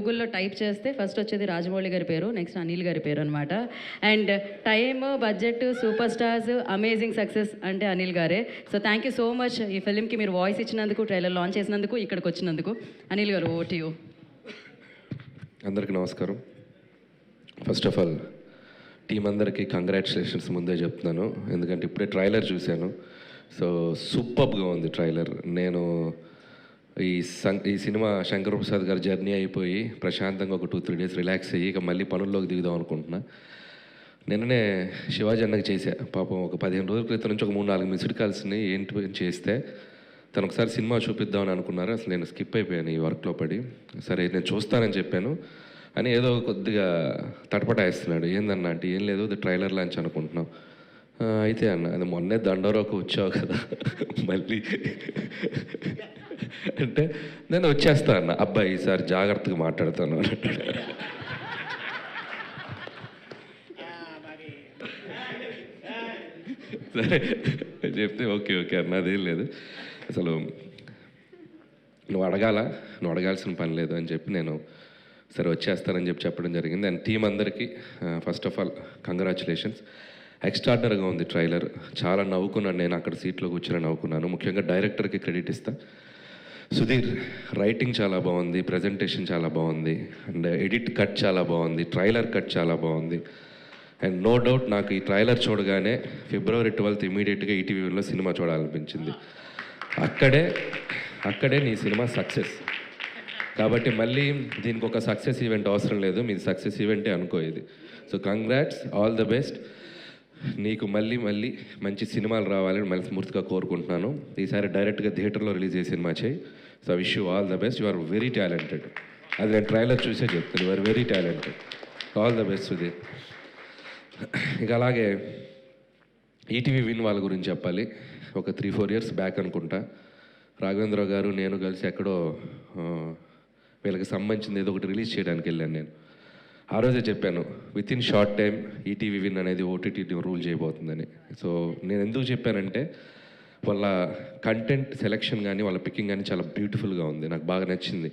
గూగుల్లో టైప్ చేస్తే ఫస్ట్ వచ్చేది రాజమౌళి గారి పేరు, నెక్స్ట్ అనిల్ గారి పేరు అనమాట. And time, budget, super stars, amazing success అంటే అనిల్ గారే. So thank you so much ఈ ఫిలింకి మీరు వాయిస్ ఇచ్చినందుకు, ట్రైలర్ లాంచ్ చేసినందుకు, ఇక్కడికి వచ్చినందుకు. అనిల్ గారు, ఓవర్ టు యూ. అందరికీ నమస్కారం. ఫస్ట్ ఆఫ్ ఆల్ టీం అందరికీ కంగ్రాచులేషన్స్ ముందే చెప్తున్నాను, ఎందుకంటే ఇప్పుడే ట్రైలర్ చూశాను. సో సూపర్గా ఉంది ట్రైలర్. నేను ఈ సినిమా శంకర్ ప్రసాద్ గారి జర్నీ అయిపోయి ప్రశాంతంగా ఒక 2-3 డేస్ రిలాక్స్ అయ్యి ఇక మళ్ళీ పనుల్లోకి దిగుదాం అనుకుంటున్నా. నిన్ననే శివాజీ అన్నకి చేశా. పాపం ఒక 15 రోజుల క్రితం నుంచి ఒక 3-4 మిస్డ్ కాల్స్ని ఏంటి చేస్తే తను ఒకసారి సినిమా చూపిద్దామని అనుకున్నారు. అసలు నేను స్కిప్ అయిపోయాను ఈ వర్క్లో పడి. సరే నేను చూస్తానని చెప్పాను అని ఏదో కొద్దిగా తటపటాయిస్తున్నాడు. ఏందన్నా అంటే ఏం లేదు, అది ట్రైలర్ లాంచ్ అనుకుంటున్నాం. అయితే అన్న, అది మొన్నే దండోరాకు వచ్చావు కదా మళ్ళీ అంటే నేను వచ్చేస్తా అన్న. అబ్బాయి ఈసారి జాగ్రత్తగా మాట్లాడతాను సరే చెప్తే ఓకే ఓకే అన్న, అదేం లేదు, అసలు నువ్వు అడగాల్సిన పని లేదు అని చెప్పి నేను సరే వచ్చేస్తానని చెప్పడం జరిగింది. అండ్ టీం అందరికీ ఫస్ట్ ఆఫ్ ఆల్ కంగ్రాచులేషన్స్. ఎక్స్ట్రాడినరీగా ఉంది ట్రైలర్. చాలా నవ్వుకున్నాను, నేను అక్కడ సీట్లో కూర్చొని నవ్వుకున్నాను. ముఖ్యంగా డైరెక్టర్కి క్రెడిట్ ఇస్తా. సుధీర్ రైటింగ్ చాలా బాగుంది, ప్రజెంటేషన్ చాలా బాగుంది, అండ్ ఎడిట్ కట్ చాలా బాగుంది, ట్రైలర్ కట్ చాలా బాగుంది. అండ్ నో డౌట్ నాకు ఈ ట్రైలర్ చూడగానే February 12th ఇమీడియట్గా ఈటీవీలో సినిమా చూడాలనిపించింది. అక్కడే నీ సినిమా సక్సెస్. కాబట్టి మళ్ళీ దీనికి ఒక సక్సెస్ ఈవెంట్ అవసరం లేదు, మీది సక్సెస్ ఈవెంటే అనుకో ఇది. So congrats, all the best. నీకు మళ్ళీ మంచి సినిమాలు రావాలని మనస్ఫూర్తిగా కోరుకుంటున్నాను. ఈసారి డైరెక్ట్గా థియేటర్లో రిలీజ్ చేసే సినిమా చేయి. So wish you all the best. You are very talented. అది నేను ట్రైలర్ చూసే చెప్తాను, you are very talented. All the best Sudheer. ఇక అలాగే ఈటీవీ విన్ వాళ్ళ గురించి చెప్పాలి. ఒక 3-4 ఇయర్స్ బ్యాక్ అనుకుంటా, రాఘవేంద్రరావు గారు నేను కలిసి ఎక్కడో వీళ్ళకి సంబంధించింది ఏదో ఒకటి రిలీజ్ చేయడానికి వెళ్ళాను. నేను ఆ రోజే చెప్పాను, with in short time ETV win అనేది ఓటీటీ రూల్ చేయబోతుందని. సో నేను ఎందుకు చెప్పానంటే వాళ్ళ కంటెంట్ సెలెక్షన్ కానీ వాళ్ళ పికింగ్ కానీ చాలా బ్యూటిఫుల్గా ఉంది, నాకు బాగా నచ్చింది.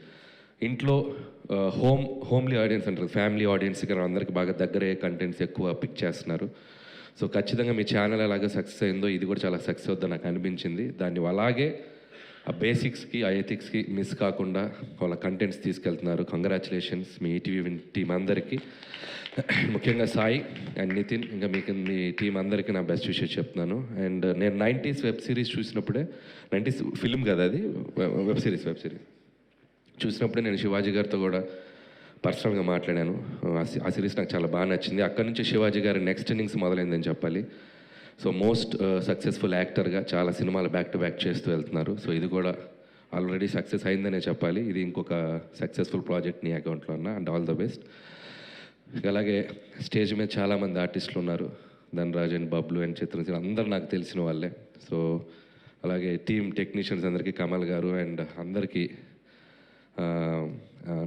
ఇంట్లో హోమ్లీ ఆడియన్స్ అంటారు, ఫ్యామిలీ ఆడియన్స్కి అందరికి బాగా దగ్గరయ్యే కంటెంట్స్ ఎక్కువ పిక్ చేస్తున్నారు. సో ఖచ్చితంగా మీ ఛానల్ ఎలాగ సక్సెస్ అయిందో ఇది కూడా చాలా సక్సెస్ అవుతుందని నాకు అనిపించింది. దాన్ని అలాగే ఆ బేసిక్స్కి, ఆ ఎథిక్స్కి మిస్ కాకుండా వాళ్ళ కంటెంట్స్ తీసుకెళ్తున్నారు. కంగ్రాచులేషన్స్ మీ ఈటీవీ విన్ టీం అందరికీ, ముఖ్యంగా సాయి అండ్ నితిన్, ఇంకా మీ టీం అందరికీ నా బెస్ట్ విషయం చెప్తున్నాను. అండ్ నేను 90s వెబ్ సిరీస్ చూసినప్పుడే, 90s ఫిల్మ్ కదా అది, వెబ్ సిరీస్ చూసినప్పుడే నేను శివాజీ గారితో కూడా పర్సనల్గా మాట్లాడాను. ఆ సిరీస్ నాకు చాలా బాగా నచ్చింది. అక్కడి నుంచి శివాజీ గారి నెక్స్ట్ ఇన్నింగ్స్ మొదలైందని చెప్పాలి. సో మోస్ట్ సక్సెస్ఫుల్ యాక్టర్గా చాలా సినిమాలు బ్యాక్ టు బ్యాక్ చేస్తూ వెళ్తున్నారు. సో ఇది కూడా ఆల్రెడీ సక్సెస్ అయిందనే చెప్పాలి. ఇది ఇంకొక సక్సెస్ఫుల్ ప్రాజెక్ట్ నీ అకౌంట్లో ఉన్న. And all the best. అలాగే స్టేజ్ మీద చాలామంది ఆర్టిస్టులు ఉన్నారు, ధనరాజ్ అండ్ బబ్లు అండ్ చిత్రసేన, అందరూ నాకు తెలిసిన వాళ్ళే. సో అలాగే టీమ్ టెక్నీషియన్స్ అందరికీ, కమల్ గారు అండ్ అందరికీ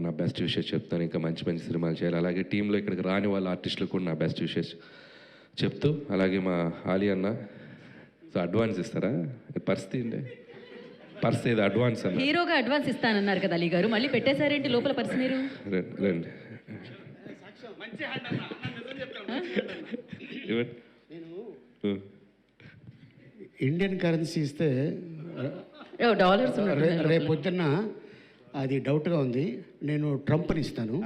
నా బెస్ట్ విషెస్ చెప్తాను. ఇంకా మంచి సినిమాలు చేయాలి. అలాగే టీంలో ఇక్కడికి రాని వాళ్ళ ఆర్టిస్టులకు కూడా నా బెస్ట్ విషెస్ చెప్తూ, అలాగే మా ఆలి అన్న, సో అడ్వాన్స్ ఇస్తారా? పరిస్థితి అండి, పర్స్ ఏదో అడ్వాన్స్ అన్న, హీరోగా అడ్వాన్స్ ఇస్తానన్నారు కదా అలీ గారు, మళ్ళీ పెట్టేశారేంటి లోపల పర్స్? మీరు రండి ఇండియన్ కరెన్సీ ఇస్తే డాలర్స్ రేపు పొద్దున్న అది డౌట్గా ఉంది, నేను ట్రంప్ని ఇస్తాను.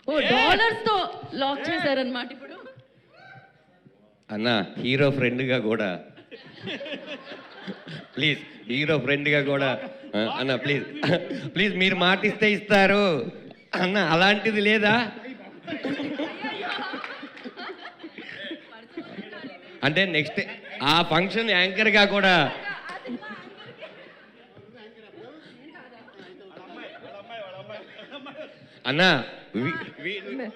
ఓ డాలర్స్ తో లాక్ చేశారన్నమాట. ఇప్పుడు అన్న హీరో ఫ్రెండ్గా కూడా ప్లీజ్, హీరో ఫ్రెండ్గా కూడా అన్న ప్లీజ్ మీరు మాటిస్తే ఇస్తారు అన్న, అలాంటిది లేదా? అంటే నెక్స్ట్ ఆ ఫంక్షన్ యాంకర్గా కూడా అన్న,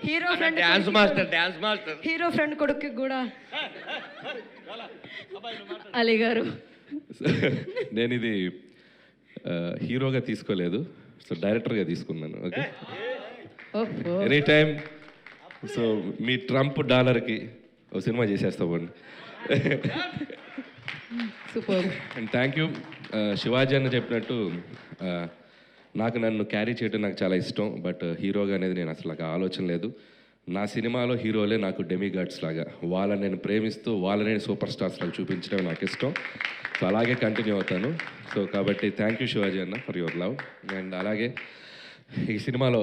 hero friend, dance master hero friend కొడుకు కూడా అలీ గారు. నేను ఇది హీరోగా తీసుకోలేదు, సో డైరెక్టర్గా తీసుకున్నాను. Okay, any time. సో మీ ట్రంప్ డాలర్కి ఒక సినిమా చేసేస్తామండి. Super. And thank you Shivaji అన్న చెప్పినట్టు ఆ, నాకు నన్ను క్యారీ చేయడం నాకు చాలా ఇష్టం, బట్ హీరోగా అనేది నేను అసలు నాకు ఆలోచన లేదు. నా సినిమాలో హీరోలే నాకు డెమిగాడ్స్ లాగా, వాళ్ళని నేను ప్రేమిస్తూ వాళ్ళని నేను సూపర్ స్టార్స్ లాగా చూపించడం నాకు ఇష్టం. సో అలాగే కంటిన్యూ అవుతాను. సో కాబట్టి థ్యాంక్ యూ శివాజీ అన్న ఫర్ యువర్ లవ్. అండ్ అలాగే ఈ సినిమాలో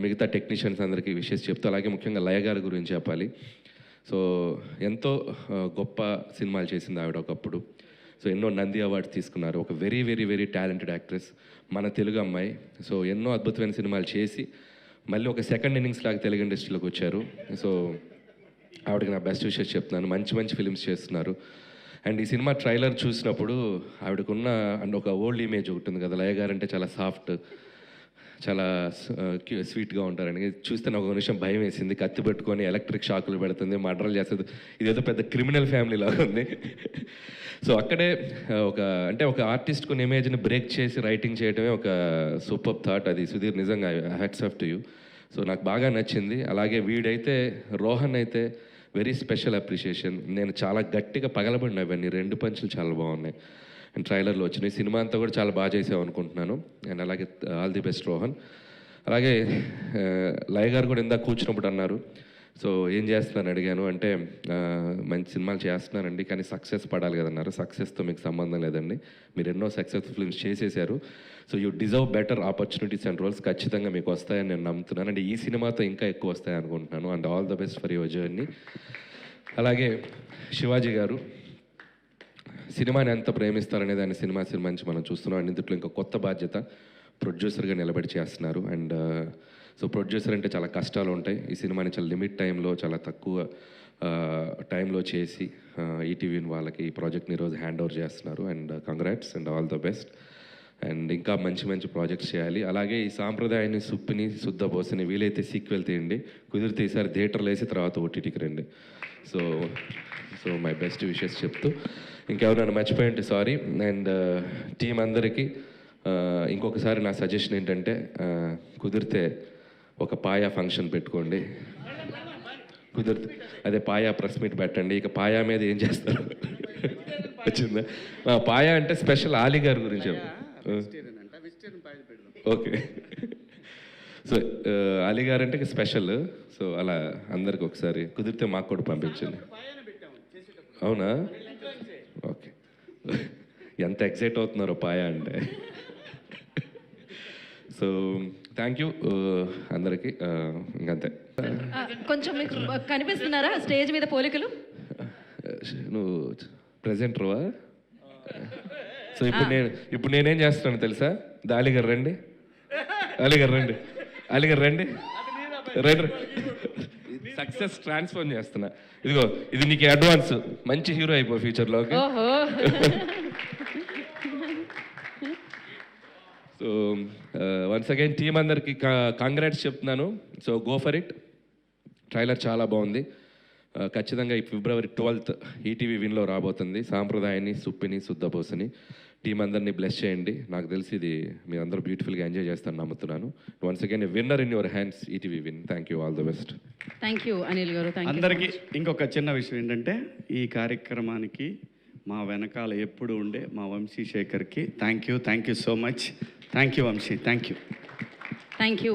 మిగతా టెక్నీషియన్స్ అందరికీ విషెస్ చెప్తూ, అలాగే ముఖ్యంగా లయ గారి గురించి చెప్పాలి. సో ఎంతో గొప్ప సినిమాలు చేసింది ఆవిడ ఒకప్పుడు. సో ఎన్నో నంది అవార్డ్స్ తీసుకున్నారు. ఒక very very very talented actress, మన తెలుగు అమ్మాయి. సో ఎన్నో అద్భుతమైన సినిమాలు చేసి మళ్ళీ ఒక సెకండ్ ఇన్నింగ్స్ లాగా తెలుగు ఇండస్ట్రీలోకి వచ్చారు. సో ఆవిడకి నా బెస్ట్ విషెస్ చెప్తున్నాను. మంచి మంచి ఫిలిమ్స్ చేస్తున్నారు. అండ్ ఈ సినిమా ట్రైలర్ చూసినప్పుడు ఆవిడకున్న అండ్ ఒక ఓల్డ్ ఇమేజ్ ఒకటి ఉంది కదా, లయ గారు అంటే చాలా సాఫ్ట్, చాలా స్వీట్గా ఉంటారని చూస్తే నాకు ఒక నిమిషం భయం వేసింది. కత్తి పెట్టుకొని ఎలక్ట్రిక్ షాకులు పెడుతుంది, మర్డర్లు చేస్తుంది, ఇదేదో పెద్ద క్రిమినల్ ఫ్యామిలీ లాగా ఉంది. సో అక్కడే ఒక ఆర్టిస్ట్ కొన్ని ఇమేజ్ని బ్రేక్ చేసి రైటింగ్ చేయడమే ఒక సూపర్ థాట్. అది సుధీర్ నిజంగా hats off to you. So నాకు బాగా నచ్చింది. అలాగే వీడైతే రోహన్ అయితే వెరీ స్పెషల్ అప్రిషియేషన్. నేను చాలా గట్టిగా పగలబడినా ఇవన్నీ 2 పంచులు చాలా బాగున్నాయి. అండ్ ట్రైలర్లో వచ్చినాయి. సినిమా అంతా కూడా చాలా బాగా చేసావు అనుకుంటున్నాను. అండ్ అలాగే ఆల్ ది బెస్ట్ రోహన్. అలాగే లయ గారు కూడా ఇందాక కూర్చున్నప్పుడు అన్నారు, సో ఏం చేస్తున్నాను అడిగాను. అంటే మంచి సినిమాలు చేస్తున్నానండి, కానీ సక్సెస్ పడాలి కదన్నారు. సక్సెస్తో మీకు సంబంధం లేదండి, మీరు ఎన్నో సక్సెస్ఫుల్ ఫిల్మ్స్ చేసేసారు. So you deserve better opportunities and roles. ఖచ్చితంగా మీకు వస్తాయని నేను నమ్ముతున్నాను. అండ్ ఈ సినిమాతో ఇంకా ఎక్కువ వస్తాయి అనుకుంటున్నాను. And all the best for your journey. అలాగే శివాజీ గారు సినిమాని ఎంత ప్రేమిస్తారనేది ఆయన సినిమా నుంచి మనం చూస్తున్నాం. అండ్ ఇందులో ఇంకా కొత్త బాధ్యత, ప్రొడ్యూసర్గా నిలబడి చేస్తున్నారు. అండ్ సో ప్రొడ్యూసర్ అంటే చాలా కష్టాలు ఉంటాయి. ఈ సినిమాని చాలా లిమిట్ టైంలో, చాలా తక్కువ టైంలో చేసి ఈటీవీ వాళ్ళకి ఈ ప్రాజెక్ట్ని ఈరోజు హ్యాండ్ ఓవర్ చేస్తున్నారు. And congrats and all the best. And ఇంకా మంచి మంచి ప్రాజెక్ట్స్ చేయాలి. అలాగే ఈ సాంప్రదాయాన్ని సుప్పిని శుద్ధపోసని వీలైతే సీక్వెల్ తీయండి, కుదిరితే ఈసారి థియేటర్లో వేసి తర్వాత ఓటీటీకి రండి. సో మై బెస్ట్ విషెస్ చెప్తూ, ఇంకెవరైనా మర్చిపోయి ఉంటే సారీ. అండ్ టీం అందరికీ ఇంకొకసారి నా సజెషన్ ఏంటంటే, కుదిరితే ఒక పాయా ఫంక్షన్ పెట్టుకోండి. కుదిరితే అదే పాయా ప్రెస్ మీట్ పెట్టండి. ఇక పాయా మీద ఏం చేస్తారు వచ్చిందా? పాయా అంటే స్పెషల్ ఆలీ గారి గురించి ఓకే. సో అలీ గారు అంటే స్పెషల్. సో అలా అందరికి ఒకసారి కుదిరితే మాకు కూడా పంపించండి. అవునా? ఓకే. ఎంత ఎక్సైట్ అవుతున్నారో పాయా అంటే. సో థ్యాంక్ యూ అందరికీ. ఇంకంతే. కొంచెం మీకు కనిపిస్తున్నారా స్టేజ్ మీద పోలికలు? నువ్వు ప్రెజెంటర్వా? సో ఇప్పుడు నేనేం చేస్తున్నాను తెలుసా? అలీగారు రండి, అలీగారు రండి, అలీగారు రండి, రండి. సక్సెస్ ట్రాన్స్ఫర్ చేస్తున్నా. ఇదిగో ఇది నీకు అడ్వాన్స్. మంచి హీరో అయిపో ఫ్యూచర్లో. ఓహో. సో వన్స్ అగైన్ టీం అందరికి కాంగ్రాట్స్ చెప్తున్నాను. So go for it. Trailer చాలా బాగుంది. ఖచ్చితంగా ఈ February 12th ఈటీవీ విన్లో రాబోతుంది. సాంప్రదాయాన్ని సుప్పిని శుద్ధపోసని టీం అందరినీ బ్లెస్ చేయండి. నాకు తెలిసి ఇది మీరందరూ బ్యూటిఫుల్గా ఎంజాయ్ చేస్తారని నమ్ముతున్నాను. Once again winner in your hands, ETV win. Thank you, all the best. Thank you Anil గారు. అందరికీ ఇంకొక చిన్న విషయం ఏంటంటే, ఈ కార్యక్రమానికి మా వెనకాల ఎప్పుడు ఉండే మా వంశీ శేఖర్కి thank you so much. Thank you Vamsi, thank you.